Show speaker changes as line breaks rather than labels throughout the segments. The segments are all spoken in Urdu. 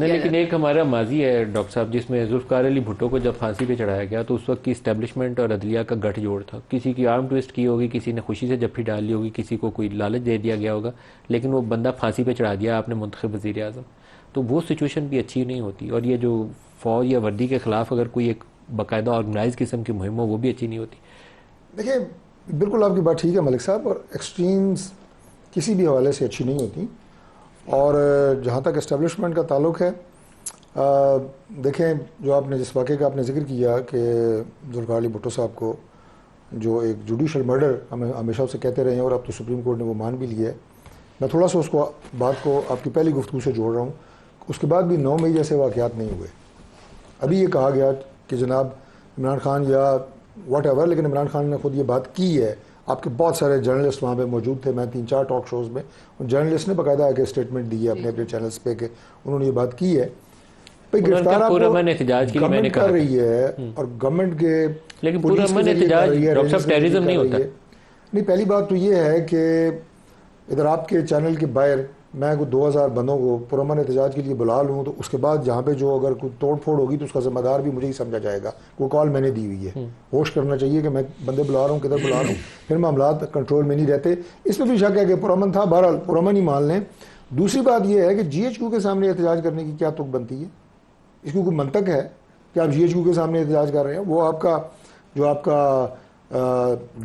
نہیں، لیکن ایک ہمارا ماضی ہے ڈاکٹر صاحب جس میں ذوالفقار علی بھٹو کو جب پھانسی پہ چڑھایا گیا تو اس وقت کی اسٹیبلشمنٹ اور عدلیہ کا گٹھ جوڑ تھا. کسی کی آرم ٹویسٹ کی ہوگی، کسی نے خوشی سے جپھی ڈال لی ہوگی، کسی کو کوئی لالچ دے دیا گیا ہوگا، لیکن وہ بندہ پھانسی پہ چڑھا دیا آپ نے منتخب وزیر اعظم. تو وہ سچویشن بھی اچھی نہیں ہوتی، اور یہ جو فوج یا وردی کے خلاف اگر کوئی ایک باقاعدہ آرگنائز قسم کی مہم ہو وہ بھی اچھی نہیں ہوتی.
دیکھیں بالکل آپ کی بات ٹھیک ہے ملک صاحب، اور ایکسٹریمز کسی بھی حوالے سے اچھی نہیں ہوتی. اور جہاں تک اسٹیبلشمنٹ کا تعلق ہے، دیکھیں جو آپ نے جس واقعے کا آپ نے ذکر کیا کہ ذوالفقار علی بھٹو صاحب کو جو ایک جوڈیشل مرڈر ہمیں ہمیشہ اسے کہتے رہے ہیں، اور اب تو سپریم کورٹ نے وہ مان بھی لیا ہے. میں تھوڑا سا اس کو بات کو آپ کی پہلی گفتگو سے جوڑ رہا ہوں. اس کے بعد بھی 9 مئی جیسے واقعات نہیں ہوئے. ابھی یہ کہا گیا کہ جناب عمران خان یا واٹ ایور، لیکن عمران خان نے خود یہ بات کی ہے. آپ کے بہت سارے جرنلسٹ وہاں پہ موجود تھے، میں 3-4 ٹاک شوز میں ان جرنلسٹ نے باقاعدہ آ کے اسٹیٹمنٹ دی ہے اپنے چینلز پہ کہ انہوں نے یہ بات کی ہے. بھائی گرفتار آپ کو گورنمنٹ کر رہی ہے، اور گورنمنٹ کے
لیکن پورا امن احتجاج ڈاکٹر صاحب ٹیررزم نہیں ہوتا.
نہیں، پہلی بات تو یہ ہے کہ ادھر آپ کے چینل کے باہر میں کوئی 2000 بندوں کو پرامن احتجاج کے لیے بلا لوں تو اس کے بعد جہاں پہ جو اگر کوئی توڑ پھوڑ ہوگی تو اس کا ذمہ دار بھی مجھے ہی سمجھا جائے گا. وہ کال میں نے دی ہوئی ہے. ہوش کرنا چاہیے کہ میں بندے بلا رہا ہوں، کدھر بلا رہا ہوں، پھر معاملات کنٹرول میں نہیں رہتے. اس میں بھی شک ہے کہ پرامن تھا. بہرحال پرامن ہی مان لیں. دوسری بات یہ ہے کہ جی ایچ کیو کے سامنے احتجاج کرنے کی کیا تک بنتی ہے؟ اس کی کوئی منطق ہے کہ آپ جی ایچ کیو کے سامنے احتجاج کر رہے ہیں؟ وہ آپ کا جو آپ کا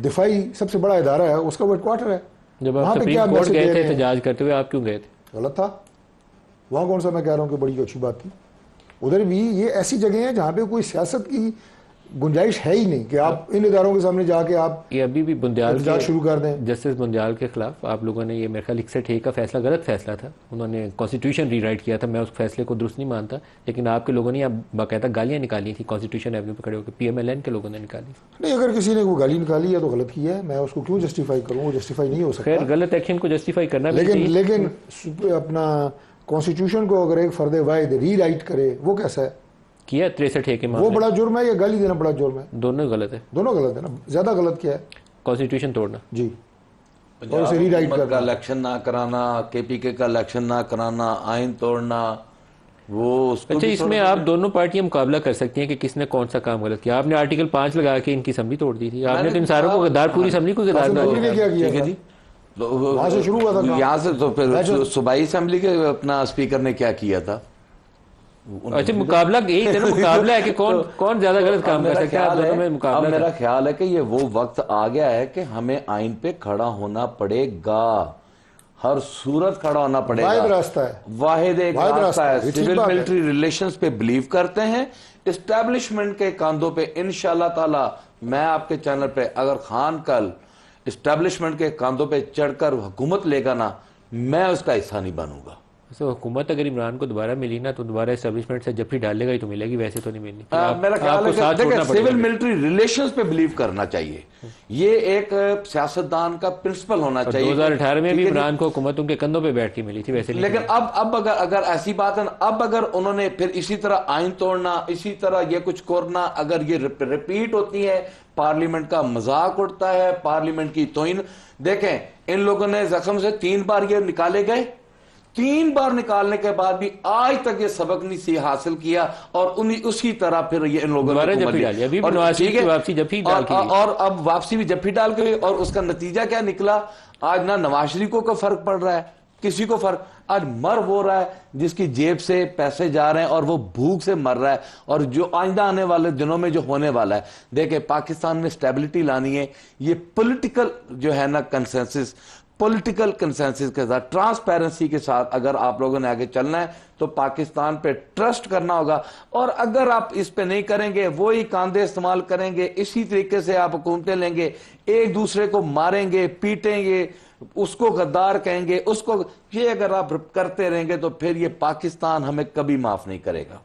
دفاعی سب سے بڑا ادارہ ہے اس کا وہ ہیڈ کوارٹر ہے.
جب آپ سپریم کورٹ گئے تھے احتجاج کرتے ہوئے آپ کیوں گئے تھے؟
غلط تھا. وہاں کون سا میں کہہ رہا ہوں کہ بڑی اچھی بات تھی. ادھر بھی یہ ایسی جگہیں ہیں جہاں پہ کوئی سیاست کی گنجائش ہے ہی نہیں کہ آپ ان اداروں کے سامنے جا کے آپ
یہ ابھی بھی بندیال
احتجاج شروع کر دیں.
جسٹس بندیال کے خلاف آپ لوگوں نے یہ میرے خیال 61 کا فیصلہ غلط فیصلہ تھا. انہوں نے کانسٹیٹیوشن ری رائٹ کیا تھا. میں اس فیصلے کو درست نہیں مانتا، لیکن آپ کے لوگوں نے باقاعدہ گالیاں نکالی تھیں کانسٹیٹیوشن ایونیو پہ کھڑے ہو کے. پی ایم ایل این کے لوگوں نے نکالی.
نہیں، اگر کسی نے وہ گالی نکالی ہے تو غلط کیا ہے. میں اس کو کیوں جسٹیفائی کروں؟ وہ جسٹیفائی نہیں ہو سکتا.
خیر، غلط ایکشن کو جسٹیفائی کرنا بھی چاہیے،
لیکن اپنا کانسٹیٹیوشن کو اگر ایک فرد واحد ری رائٹ کرے وہ کیسا ہے؟
کیا 63 کے
وہ بڑا جرم ہے یا گالی دینا بڑا جرم ہے؟
دونوں غلط ہے.
دونوں غلط ہے نا. زیادہ غلط کیا ہے؟
کانسٹیٹیوشن توڑنا.
جی، اور اسے ری رائٹ
کا الیکشن نہ کرانا، کے پی کے کا الیکشن نہ کرانا، آئین توڑنا، وہ اس کو
اچھا اس میں آپ دونوں پارٹیاں مقابلہ کر سکتی ہیں کہ کس نے کون سا کام غلط کیا. آپ نے آرٹیکل 5 لگا کے ان کی اسمبلی توڑ دی تھی. آپ نے تو ان ساروں کو غدار، پوری اسمبلی کو غدار بنا دیا.
ٹھیک ہے جی، وہاں سے شروع ہوا تھا.
یہاں سے تو پھر صوبائی اسمبلی کے اپنا اسپیکر نے کیا کیا تھا.
اچھا مقابلہ یہی تھا نا، مقابلہ ہے کہ کون زیادہ غلط کام کر سکتا ہے. آپ دونوں میں مقابلہ.
میرا خیال ہے کہ یہ وہ وقت آ گیا ہے کہ ہمیں آئین پہ کھڑا ہونا پڑے گا. ہر صورت کھڑا ہونا پڑے گا.
واحد راستہ ہے،
واحد ایک راستہ ہے. سول ملٹری ریلیشنز پہ بلیو کرتے ہیں. اسٹیبلشمنٹ کے کاندھوں پہ انشاءاللہ تعالی میں آپ کے چینل پہ اگر خان کل اسٹیبلشمنٹ کے کاندھوں پہ چڑھ کر حکومت لے گا نا، میں اس کا حصہ نہیں بنوں گا.
حکومت اگر عمران کو دوبارہ ملی نا تو دوبارہ اسٹیبلشمنٹ سے جب بھی ڈالے گا ہی تو ملے گی، ویسے تو نہیں ملنی.
میرا خیال ہے کہ سول ملٹری ریلیشنز پہ بلیو کرنا چاہیے. یہ ایک سیاستدان کا پرنسپل ہونا چاہیے.
2018 میں بھی عمران کو حکومت ان کے کندھوں پہ بیٹھ کے ملی تھی ویسے.
لیکن اب اگر ایسی بات ہے، اب اگر انہوں نے پھر اسی طرح آئین توڑنا، اسی طرح یہ کچھ کرنا، اگر یہ ریپیٹ ہوتی ہے، پارلیمنٹ کا مذاق اڑتا ہے، پارلیمنٹ کی توہین. دیکھیں ان لوگوں نے زخم سے 3 بار یہ نکالے گئے. 3 بار نکالنے کے بعد بھی آج تک یہ سبق نہیں سی حاصل کیا، اور اسی طرح پھر یہ ان لوگوں نے اور اب واپسی بھی جپھی ڈال کے. اور اس کا نتیجہ کیا نکلا؟ آج نہ نواز شریف کو فرق پڑ رہا ہے، کسی کو فرق. آج مر وہ رہا ہے جس کی جیب سے پیسے جا رہے ہیں اور وہ بھوک سے مر رہا ہے. اور جو آئندہ آنے والے دنوں میں جو ہونے والا ہے، دیکھیں پاکستان میں سٹیبلٹی لانی ہے. یہ پولیٹیکل جو ہے نا کنسنسس، پولیٹیکل کنسنسس کے ساتھ، ٹرانسپیرنسی کے ساتھ اگر آپ لوگوں نے آگے چلنا ہے تو پاکستان پہ ٹرسٹ کرنا ہوگا. اور اگر آپ اس پہ نہیں کریں گے، وہی کاندھے استعمال کریں گے، اسی طریقے سے آپ حکومتیں لیں گے، ایک دوسرے کو ماریں گے، پیٹیں گے، اس کو غدار کہیں گے، اس کو، یہ اگر آپ کرتے رہیں گے تو پھر یہ پاکستان ہمیں کبھی معاف نہیں کرے گا.